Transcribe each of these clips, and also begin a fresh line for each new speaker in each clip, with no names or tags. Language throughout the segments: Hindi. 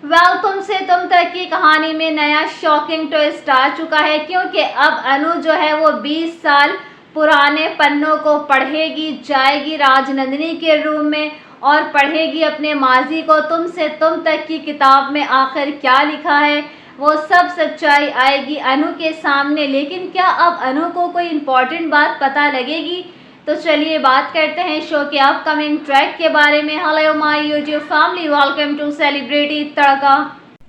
तुमसे तुम तक की कहानी में नया शॉकिंग ट्विस्ट आ चुका है, क्योंकि अब अनु जो है वो 20 साल पुराने पन्नों को पढ़ेगी, जाएगी राजनंदिनी के रूम में और पढ़ेगी अपने माजी को। तुमसे तुम तक की किताब में आखिर क्या लिखा है, वो सब सच्चाई आएगी अनु के सामने। लेकिन क्या अब अनु को कोई इम्पोर्टेंट बात पता लगेगी? तो चलिए बात करते हैं शो के अपकमिंग ट्रैक के बारे में। Hello my YouTube family, welcome to celebrity Tadka.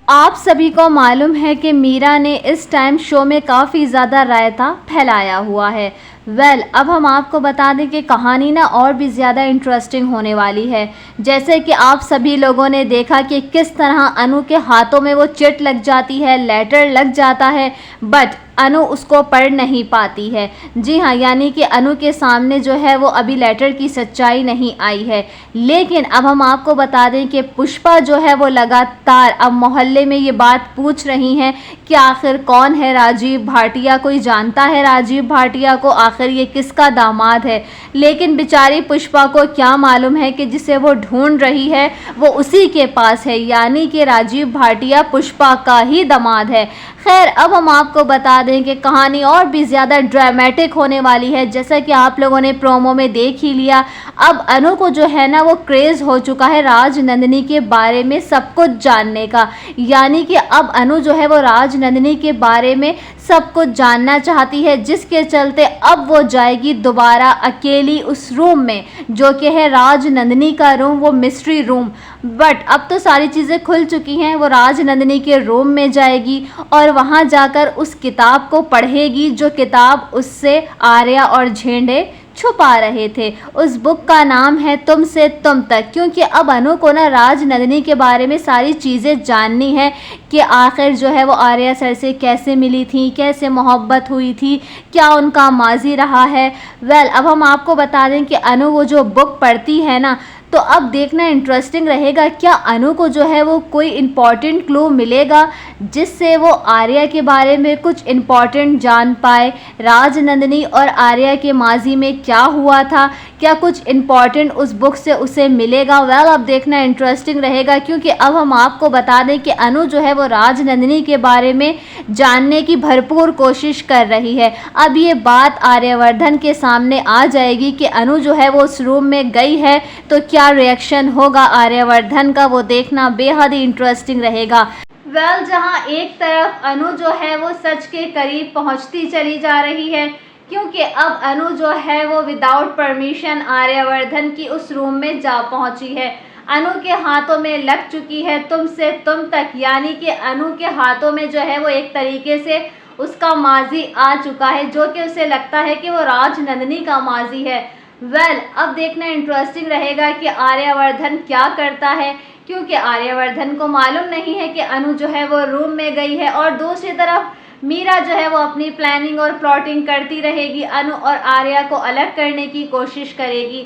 आप सभी को मालूम है कि मीरा ने इस टाइम शो में काफ़ी ज़्यादा रायता फैलाया हुआ है। अब हम आपको बता दें कि कहानी ना और भी ज़्यादा इंटरेस्टिंग होने वाली है। जैसे कि आप सभी लोगों ने देखा कि किस तरह अनु के हाथों में वो चिट लग जाती है, लेटर लग जाता है, बट अनु उसको पढ़ नहीं पाती है। जी हाँ, यानी कि अनु के सामने जो है वो अभी लेटर की सच्चाई नहीं आई है। लेकिन अब हम आपको बता दें कि पुष्पा जो है वो लगातार अब मोहल्ले में ये बात पूछ रही हैं कि आखिर कौन है राजीव भाटिया, कोई जानता है राजीव भाटिया को, आखिर ये किसका दामाद है। लेकिन बेचारी पुष्पा को क्या मालूम है कि जिसे वो ढूंढ रही है वो उसी के पास है, यानी कि राजीव भाटिया पुष्पा का ही दामाद है। खैर, अब हम आपको बता दें कि कहानी और भी ज़्यादा ड्रामेटिक होने वाली है। जैसा कि आप लोगों ने प्रोमो में देख ही लिया, अब अनु को जो है ना वो क्रेज़ हो चुका है राजनंदिनी के बारे में सब कुछ जानने का। यानी कि अब अनु जो है वो राजनंदिनी के बारे में सब कुछ जानना चाहती है, जिसके चलते अब वो जाएगी दोबारा अकेली उस रूम में जो कि है राजनंदिनी का रूम, वो मिस्ट्री रूम। बट अब तो सारी चीज़ें खुल चुकी हैं। वो राजनंदिनी के रूम में जाएगी और वहाँ जाकर उस किताब को पढ़ेगी जो किताब उससे आर्या और झेंडे छुपा रहे थे। उस बुक का नाम है तुमसे तुम तक, क्योंकि अब अनु को ना राजनंदिनी के बारे में सारी चीज़ें जाननी है कि आखिर जो है वो आर्या सर से कैसे मिली थी, कैसे मोहब्बत हुई थी, क्या उनका माजी रहा है। अब हम आपको बता दें कि अनु वो जो बुक पढ़ती है ना, तो अब देखना इंटरेस्टिंग रहेगा क्या अनु को जो है वो कोई इम्पॉर्टेंट क्लू मिलेगा जिससे वो आर्या के बारे में कुछ इम्पॉर्टेंट जान पाए। राजनंदिनी और आर्या के माजी में क्या हुआ था, क्या कुछ इम्पॉर्टेंट उस बुक से उसे मिलेगा। अब देखना इंटरेस्टिंग रहेगा, क्योंकि अब हम आपको बता दें कि अनु जो है वो राजनंदिनी के बारे में जानने की भरपूर कोशिश कर रही है। अब ये बात आर्यवर्धन के सामने आ जाएगी कि अनु जो है वो उस रूम में गई है, तो क्या रिएक्शन होगा आर्यवर्धन का, वो देखना बेहद ही इंटरेस्टिंग रहेगा। जहां एक तरफ अनु जो है वो सच के करीब पहुंचती चली जा रही है, क्योंकि अब अनु जो है वो विदाउट परमिशन आर्यवर्धन की उस रूम में जा पहुंची है। अनु के हाथों में लग चुकी है तुमसे तुम तक, यानी कि अनु के हाथों में जो है वो एक तरीके से उसका माजी आ चुका है, जो कि उसे लगता है कि वो राजनंदिनी का माजी है। अब देखना इंटरेस्टिंग रहेगा कि आर्यवर्धन क्या करता है, क्योंकि आर्यवर्धन को मालूम नहीं है कि अनु जो है वो रूम में गई है और दूसरी तरफ मीरा जो है वो अपनी प्लानिंग और प्लॉटिंग करती रहेगी, अनु और आर्या को अलग करने की कोशिश करेगी।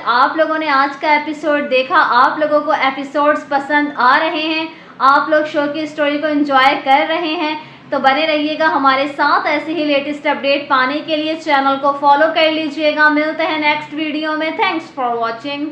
आप लोगों ने आज का एपिसोड देखा, आप लोगों को एपिसोड्स पसंद आ रहे हैं, आप लोग शो की स्टोरी को एंजॉय कर रहे हैं, तो बने रहिएगा हमारे साथ। ऐसे ही लेटेस्ट अपडेट पाने के लिए चैनल को फॉलो कर लीजिएगा। मिलते हैं नेक्स्ट वीडियो में। Thanks for watching.